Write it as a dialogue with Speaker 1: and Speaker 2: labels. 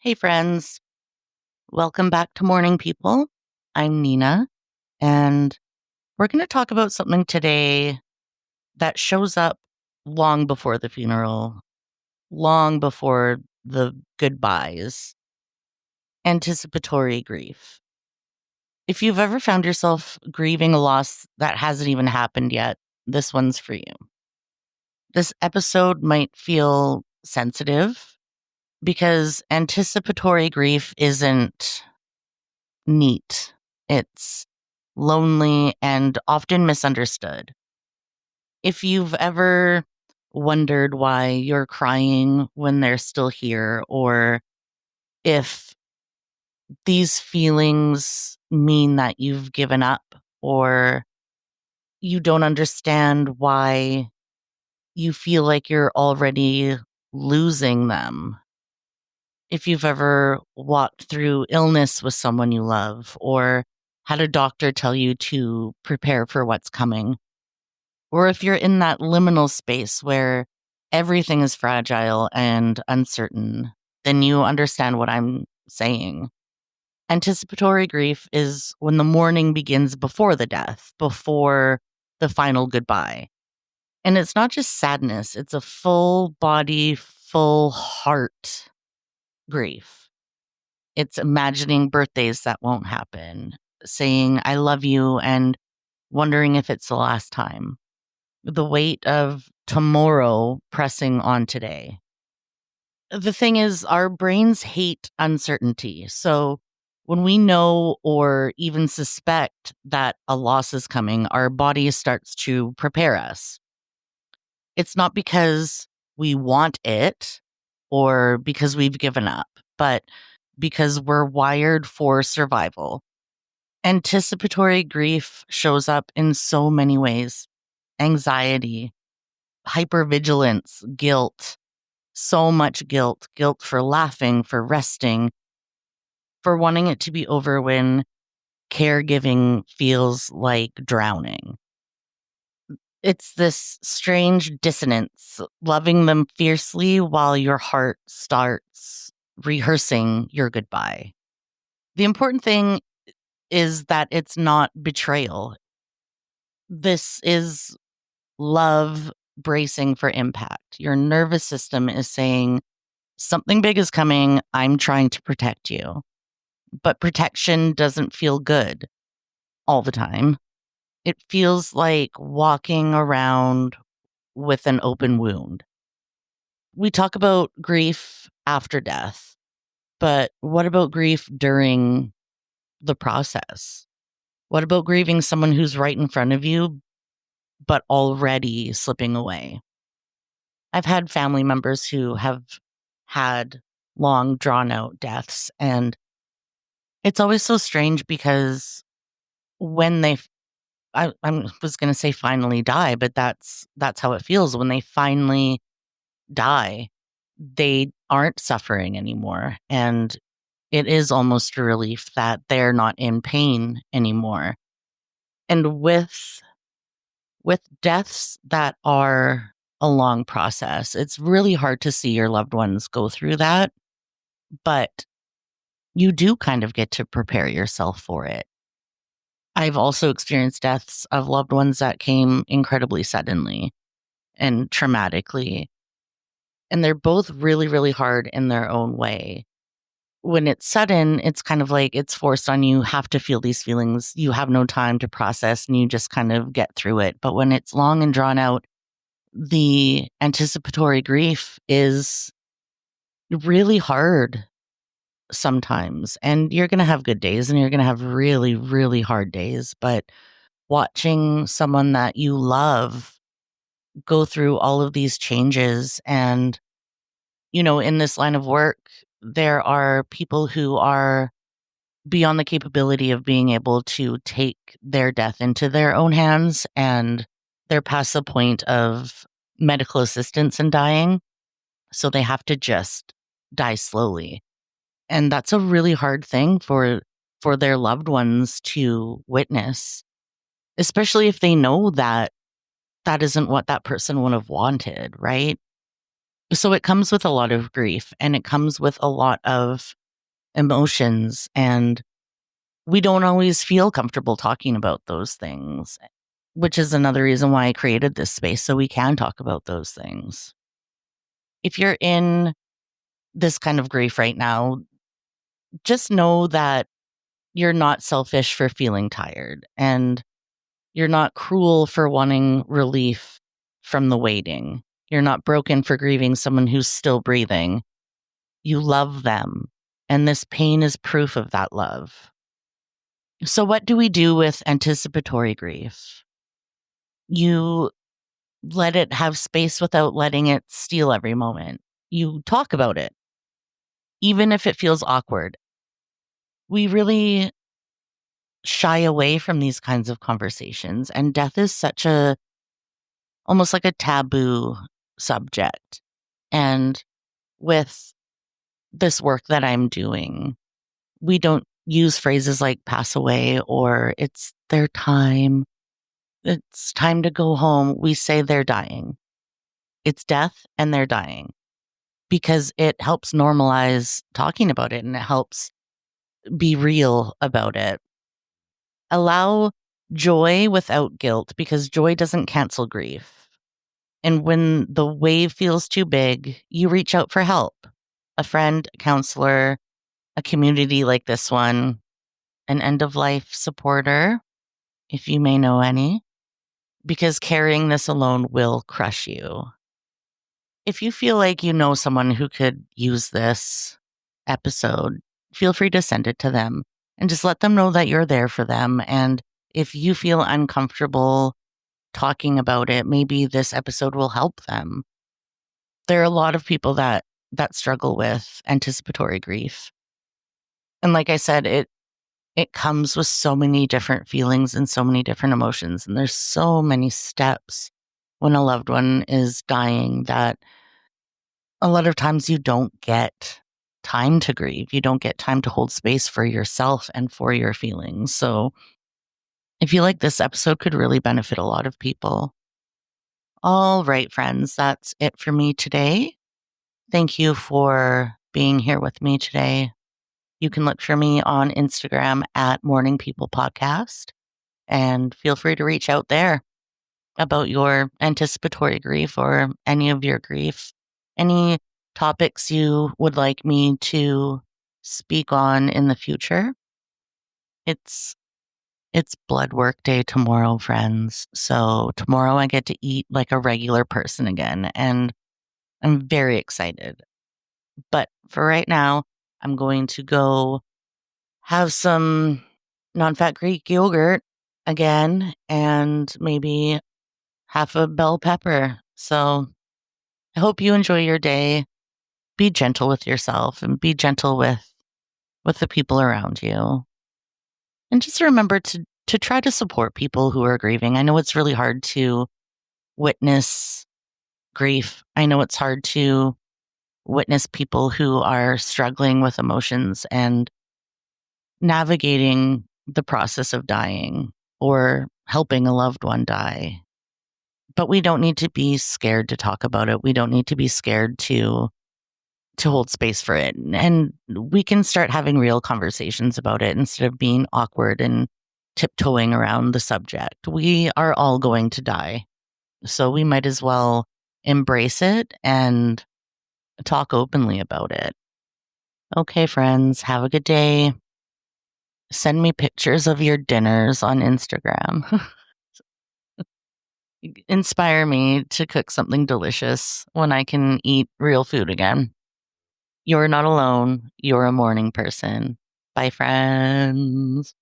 Speaker 1: Hey, friends. Welcome back to Mourning People. I'm Nina, and we're going to talk about something today that shows up long before the funeral, long before the goodbyes. Anticipatory grief. If you've ever found yourself grieving a loss that hasn't even happened yet, this one's for you. This episode might feel sensitive because anticipatory grief isn't neat. It's lonely and often misunderstood. If you've ever wondered why you're crying when they're still here, or if these feelings mean that you've given up, or you don't understand why you feel like you're already losing them. If you've ever walked through illness with someone you love, or had a doctor tell you to prepare for what's coming, or if you're in that liminal space where everything is fragile and uncertain, then you understand what I'm saying. Anticipatory grief is when the mourning begins before the death, before the final goodbye. And it's not just sadness, it's a full body, full heart grief. It's imagining birthdays that won't happen, saying, I love you, and wondering if it's the last time. The weight of tomorrow pressing on today. The thing is, our brains hate uncertainty. So when we know or even suspect that a loss is coming, our body starts to prepare us. It's not because we want it or because we've given up, but because we're wired for survival. Anticipatory grief shows up in so many ways: anxiety, hypervigilance, guilt, so much guilt for laughing, for resting, for wanting it to be over when caregiving feels like drowning. It's this strange dissonance, loving them fiercely while your heart starts rehearsing your goodbye. The important thing is that it's not betrayal. This is love bracing for impact. Your nervous system is saying, something big is coming. I'm trying to protect you. But protection doesn't feel good all the time. It feels like walking around with an open wound. We talk about grief after death, but what about grief during the process? What about grieving someone who's right in front of you, but already slipping away? I've had family members who have had long, drawn out deaths, and it's always so strange because when I was going to say finally die, but that's how it feels when they finally die. They aren't suffering anymore, and it is almost a relief that they're not in pain anymore. And with deaths that are a long process, it's really hard to see your loved ones go through that, but you do kind of get to prepare yourself for it. I've also experienced deaths of loved ones that came incredibly suddenly and traumatically. And they're both really, really hard in their own way. When it's sudden, it's kind of like it's forced on you, have to feel these feelings. You have no time to process and you just kind of get through it. But when it's long and drawn out, the anticipatory grief is really hard sometimes. And you're going to have good days and you're going to have really, really hard days. But watching someone that you love go through all of these changes, and, in this line of work, there are people who are beyond the capability of being able to take their death into their own hands, and they're past the point of medical assistance in dying. So they have to just die slowly. And that's a really hard thing for their loved ones to witness, especially if they know that that isn't what that person would have wanted, right? So it comes with a lot of grief and it comes with a lot of emotions, and we don't always feel comfortable talking about those things, which is another reason why I created this space so we can talk about those things. If you're in this kind of grief right now, just know that you're not selfish for feeling tired, and you're not cruel for wanting relief from the waiting. You're not broken for grieving someone who's still breathing. You love them, and this pain is proof of that love. So, what do we do with anticipatory grief? You let it have space without letting it steal every moment. You talk about it, even if it feels awkward. We really shy away from these kinds of conversations, and death is such a almost like a taboo subject. And with this work that I'm doing, we don't use phrases like pass away or it's their time. It's time to go home. We say they're dying. It's death and they're dying because it helps normalize talking about it and it helps be real about it. Allow joy without guilt because joy doesn't cancel grief. And when the wave feels too big, you reach out for help. A friend, a counselor, a community like this one, an end of life supporter, if you may know any, because carrying this alone will crush you. If you feel like you know someone who could use this episode, feel free to send it to them and just let them know that you're there for them. And if you feel uncomfortable talking about it, maybe this episode will help them. There are a lot of people that struggle with anticipatory grief. And like I said, it comes with so many different feelings and so many different emotions. And there's so many steps when a loved one is dying that a lot of times you don't get time to grieve. You don't get time to hold space for yourself and for your feelings. So I feel like this episode could really benefit a lot of people. All right, friends, that's it for me today. Thank you for being here with me today. You can look for me on Instagram at Mourning People Podcast and feel free to reach out there about your anticipatory grief or any of your grief. Any topics you would like me to speak on in the future. It's blood work day tomorrow, friends. So tomorrow I get to eat like a regular person again, and I'm very excited. But for right now, I'm going to go have some non-fat Greek yogurt again and maybe half a bell pepper. So I hope you enjoy your day. Be gentle with yourself and be gentle with the people around you. And just remember to try to support people who are grieving. I know it's really hard to witness grief. I know it's hard to witness people who are struggling with emotions and navigating the process of dying or helping a loved one die. But we don't need to be scared to talk about it. We don't need to be scared to hold space for it. And we can start having real conversations about it instead of being awkward and tiptoeing around the subject. We are all going to die. So we might as well embrace it and talk openly about it. Okay, friends, have a good day. Send me pictures of your dinners on Instagram. Inspire me to cook something delicious when I can eat real food again. You're not alone. You're a morning person. Bye, friends.